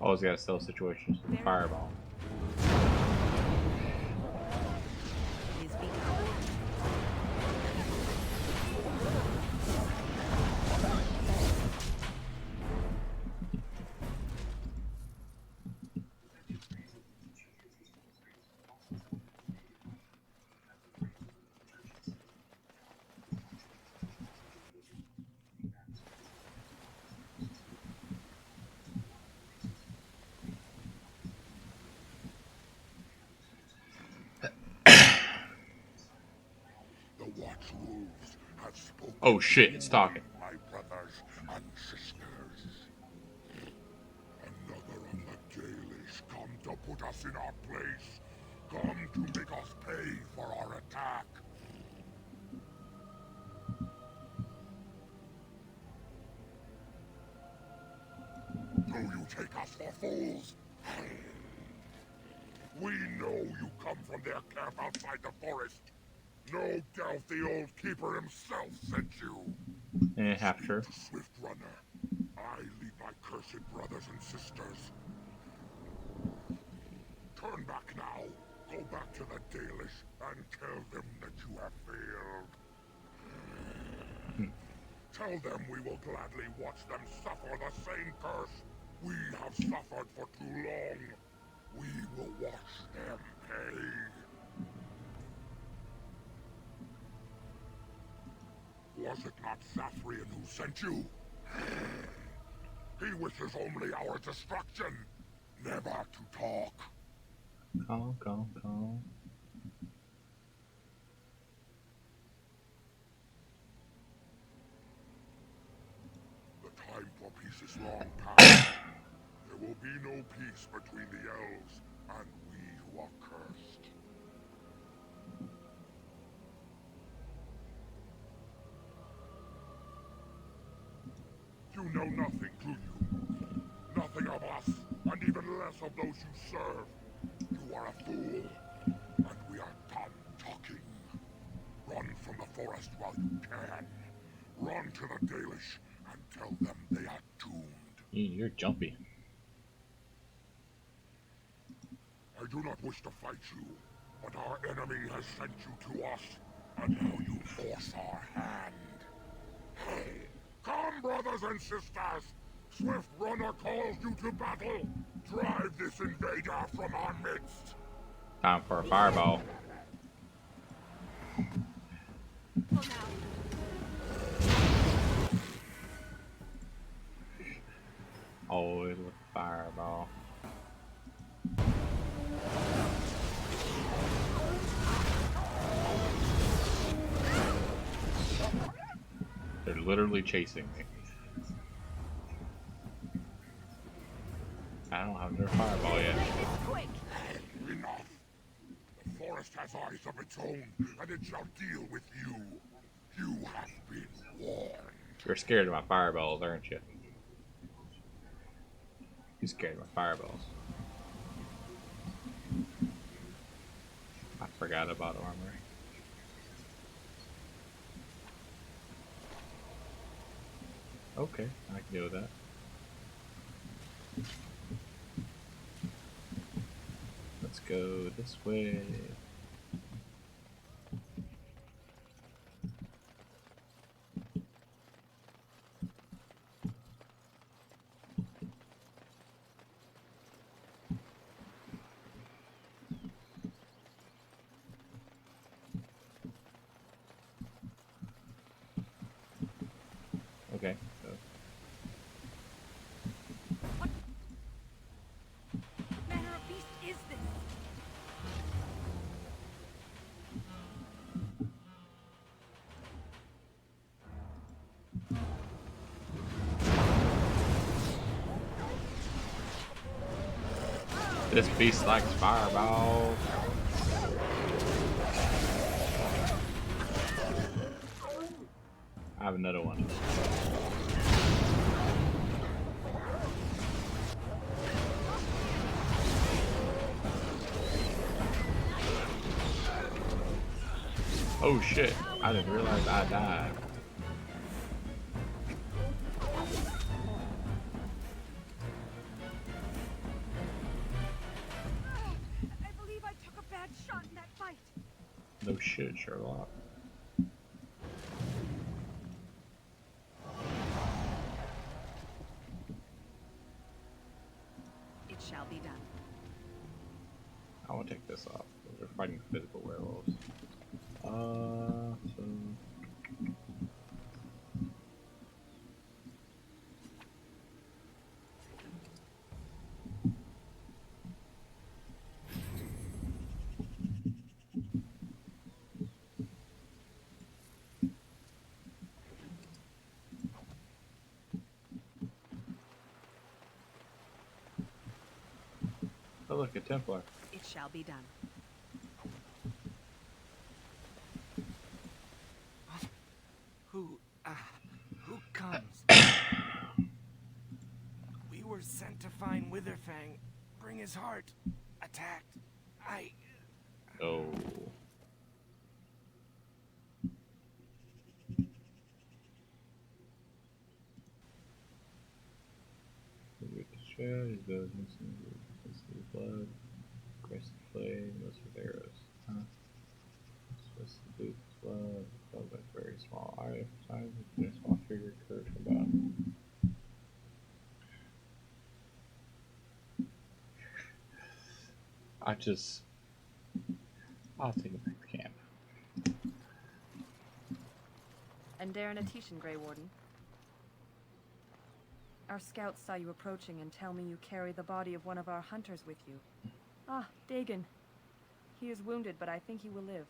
Always gotta sell situations with the fireball. It is begun. Oh shit, it's talking. My brothers and sisters. put us in our place. Come to make us pay for our attack. Do you take us for fools? We know you come from their camp outside the forest. No doubt the old keeper himself sent you. Half true. Swift Runner, I lead my cursed brothers and sisters. Turn back now. Go back to the Dalish and tell them that you have failed. Tell them we will gladly watch them suffer the same curse we have suffered for too long. We will watch them pay. Was it not Zathrian who sent you? He wishes only our destruction, never to talk. Calm. The time for peace is long past. There will be no peace between the elves and we who are cursed. You know nothing, do you? Nothing of us, and even less of those you serve. You are a fool, and we are done talking. Run from the forest while you can. Run to the Dalish and tell them they are doomed. You're jumpy. I do not wish to fight you, but our enemy has sent you to us, and now you force our hand. Hey, come, brothers and sisters! Swift Runner calls you to battle! Drive this invader from our midst! Time for a fireball. Always with fireball. They're literally chasing me. I don't have their fireball yet. Enough! The forest has eyes of its own, and it shall deal with you. You have been warned. You're scared of my fireballs, aren't you? You're scared of my fireballs. I forgot about armor. Okay, I can deal with that. Let's go this way. Okay, so What manner of beast is this? this beast likes fireballs. I have another one. Oh shit, I didn't realize I died. I believe I took a bad shot in that fight. No shit, Sherlock. It shall be done. I want to take this off. We're fighting physical werewolves. So... Oh look, a Templar. It shall be done. Who comes? We were sent to find Witherfang. Bring his heart. Attacked. Oh. His bow is missing the blood, crescent flame, most with arrows. Huh? Supposed to do blood, felt like very small eye size, with a small figure curved from bottom. I'll take it back to camp. And Darren Atishan, Grey Warden. Our scouts saw you approaching and tell me you carry the body of one of our hunters with you. Ah, Dagon. He is wounded, but I think he will live.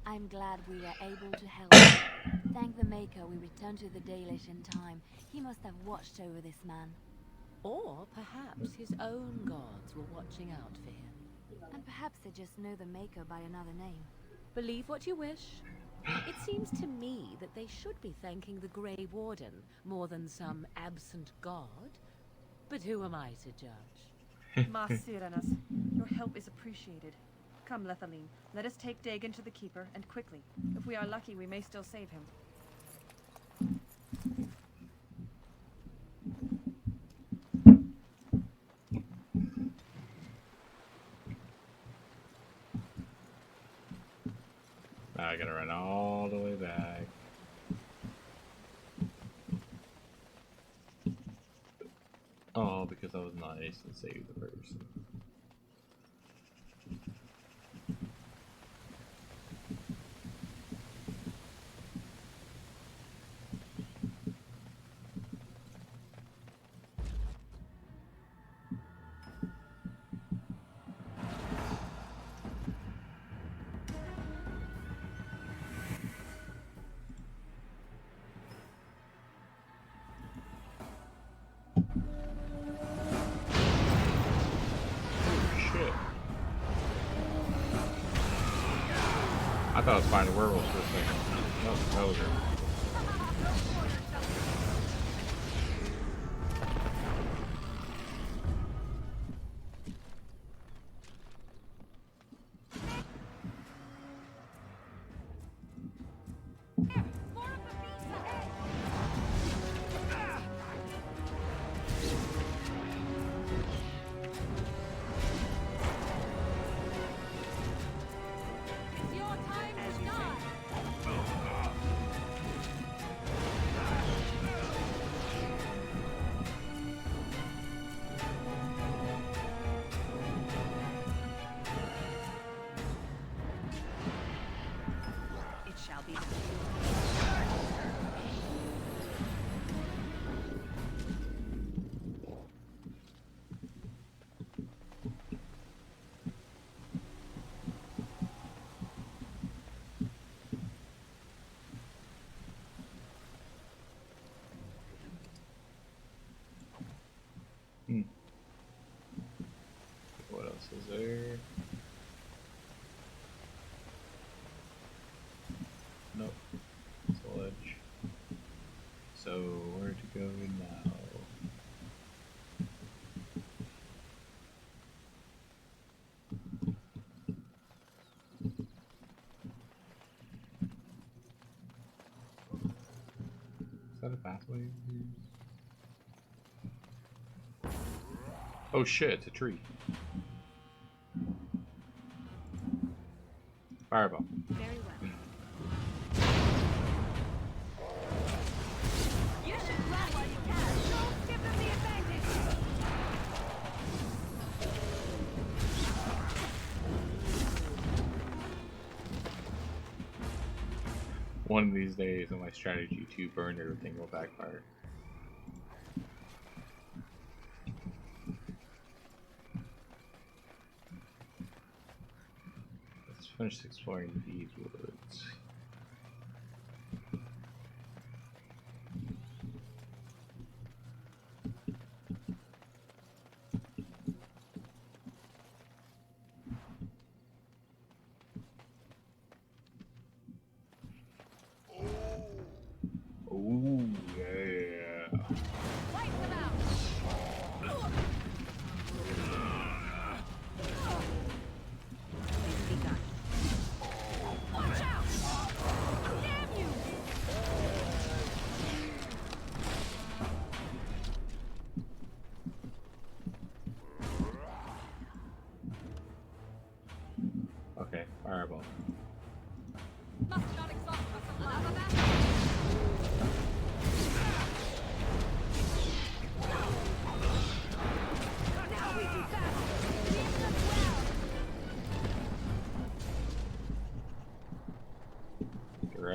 I'm glad we were able to help. Thank the Maker we returned to the Dalish in time. He must have watched over this man. Or perhaps his own gods were watching out for him. And perhaps they just know the Maker by another name. Believe what you wish. It seems to me that they should be thanking the Grey Warden more than some absent god. But who am I to judge? Ma Syranas, your help is appreciated. Come, Lethaline, let us take Dagon to the Keeper, and quickly. If we are lucky, we may still save him. Now I gotta run all the way back. Oh, because I was nice and saved the person. I thought I was finding werewolves for a second. That was a poser. What else is there? Nope. It's a ledge. So, where to go now? Is that a pathway? Oh shit, it's a tree. Fireball. Very well. You should run while you can. Don't give them the advantage. One of these days, when my strategy to burn everything will backfire. Let's finish exploring these woods.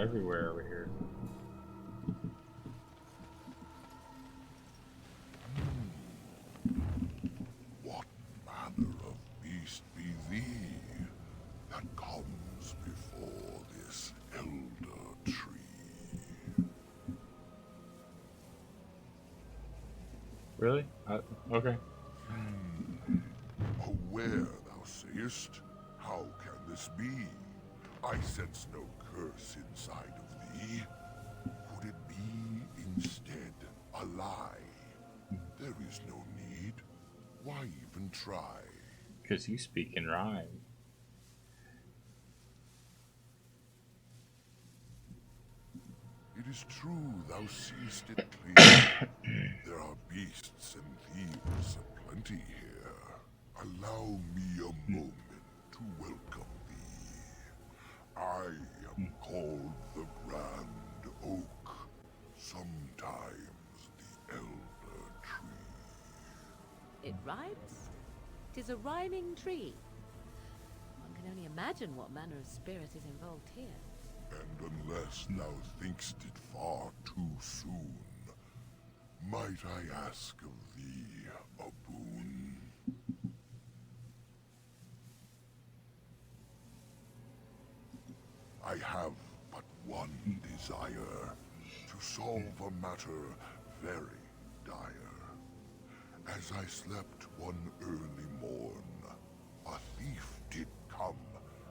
everywhere over here. What manner of beast be thee that comes before this elder tree? Really? Okay. Aware, thou sayest? How can this be? I sense no curse inside of thee. Could it be instead a lie? There is no need. Why even try? Because you speak in rhyme. It is true thou seest it clear. There are beasts and thieves aplenty here. Allow me a moment to welcome thee. I am called the Grand Oak, sometimes the Elder Tree. It rhymes? 'Tis a rhyming tree. One can only imagine what manner of spirit is involved here. And unless thou thinkst it far too soon, might I ask of thee a boon? I have but one desire, to solve a matter very dire. As I slept one early morn, a thief did come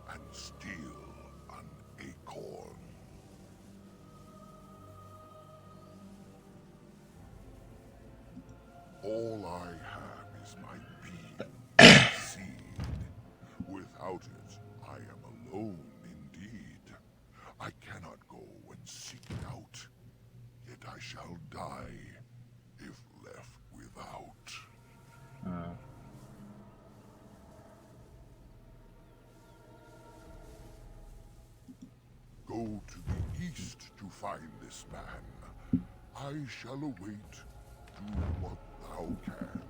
and steal an acorn. All I have is my being, seed. Without it, I am alone indeed. I cannot go and seek it out, yet I shall die if left without. Go to the east to find this man. I shall await. Do what thou can.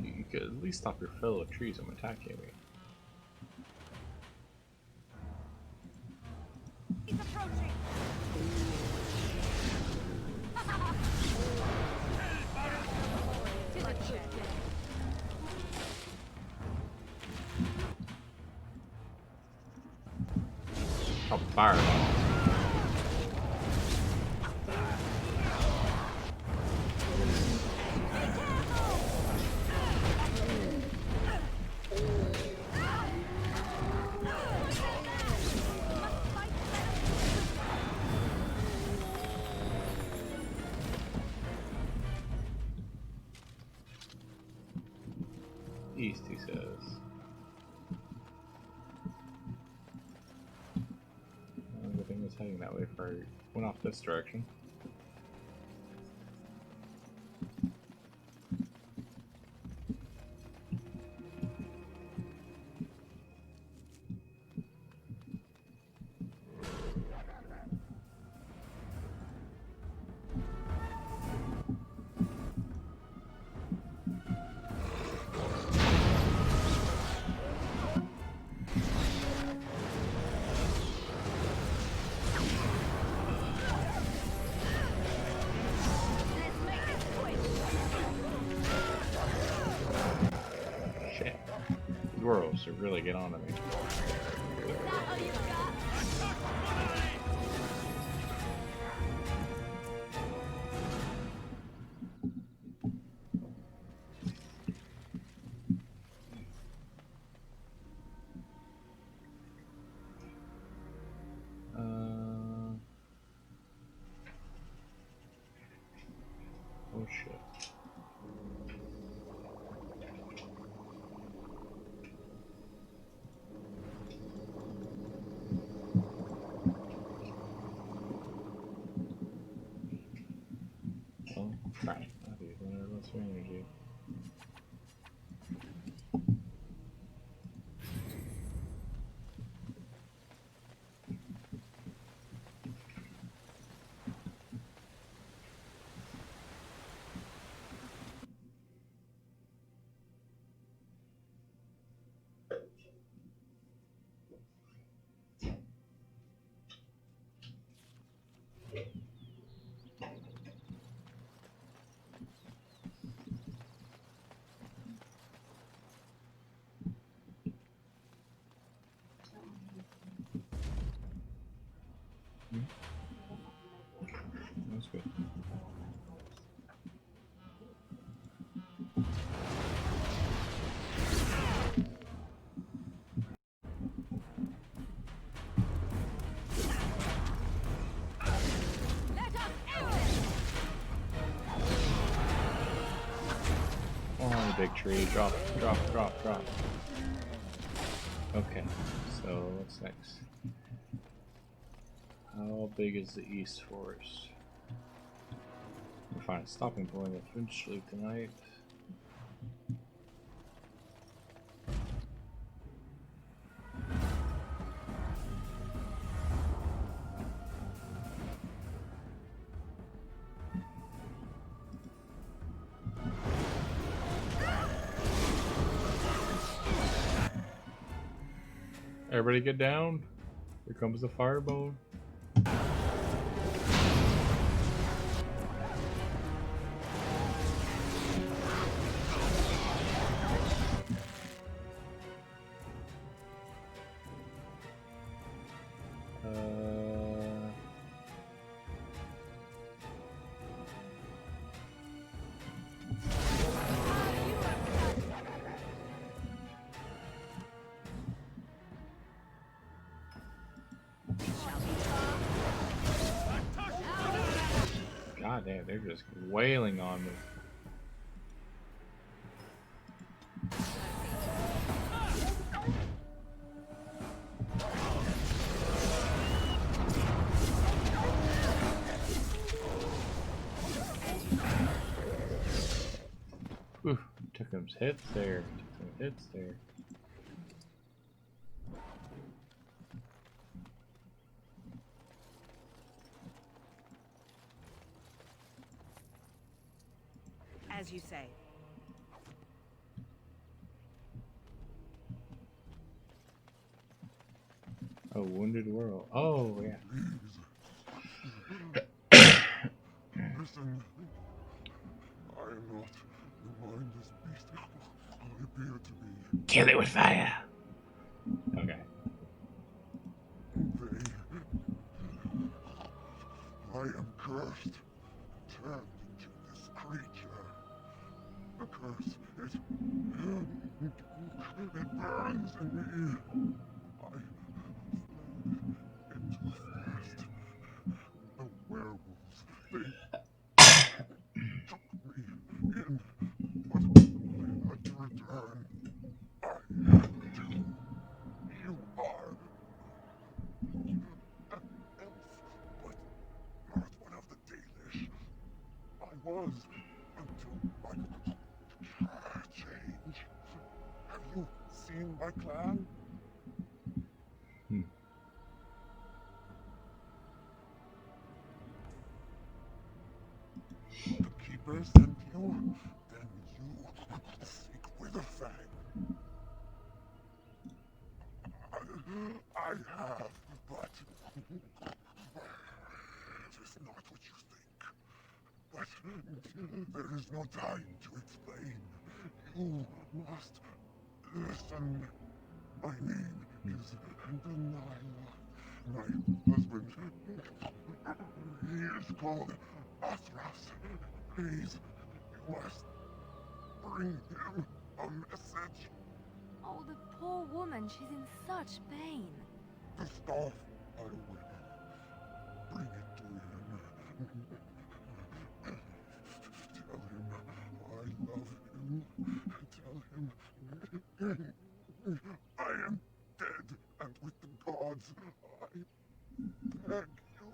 You could at least stop your fellow trees from attacking me. He's approaching. Oh, fireball. East, he says. Everything was heading that way for went off this direction. Squirrels to really get on to me. Oh shit. Oh, crap. I've used one of those for energy. big tree. Drop, drop, drop, drop. Okay, so what's next? How big is the East Forest? We'll find a stopping point eventually tonight. Everybody get down. Here comes the fireball. God damn, they're just wailing on me. Ooh, took some hits there. Took some hits there. As you say. A wounded world. Oh, yeah. Listen, I am not the mindless beast I appear to be. Kill it with fire. Okay. I am cursed, turned into this creature. The curse, it burns in me. I fled into the forest. The werewolves, they took me in, but I had to return. I had to. You are an elf, but not one of the Dalish. I was until my change. Have you seen my clan? The keeper sent you? Then you seek Witherfang. I have, but it is not what you think. But there is no time to explain. You must listen. My name is Delilah. My husband, he is called Athras. Please, you must bring him a message. Oh, the poor woman, she's in such pain. The staff I will bring it to him. Tell him I love him. Tell him I am dead and with the gods. I beg you.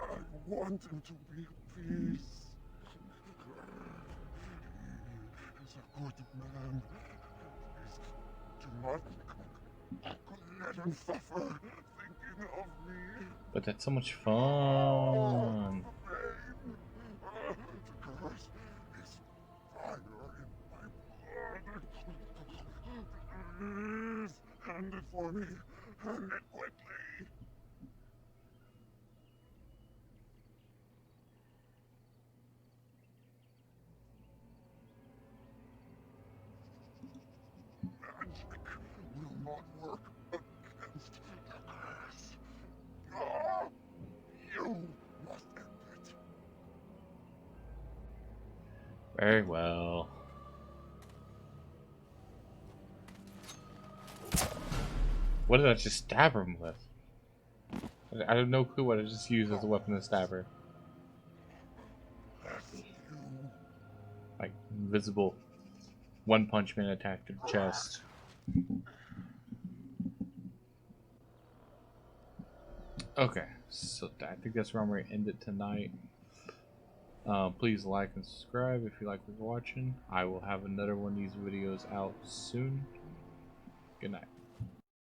I want him to be at peace. He is a good man. Please do not let him suffer thinking of me. But that's so much fun. The curse is fire in my blood. Please, hand it for me. Hand it quickly. Magic will not work against the curse. Ah, you must end it. Very well. What did I just stab him with? I have no clue what I just used as a weapon to stab her. invisible One Punch Man attack to the chest. Okay, so I think that's where I'm going to end it tonight. Please like and subscribe if you like what you're watching. I will have another one of these videos out soon. Good night.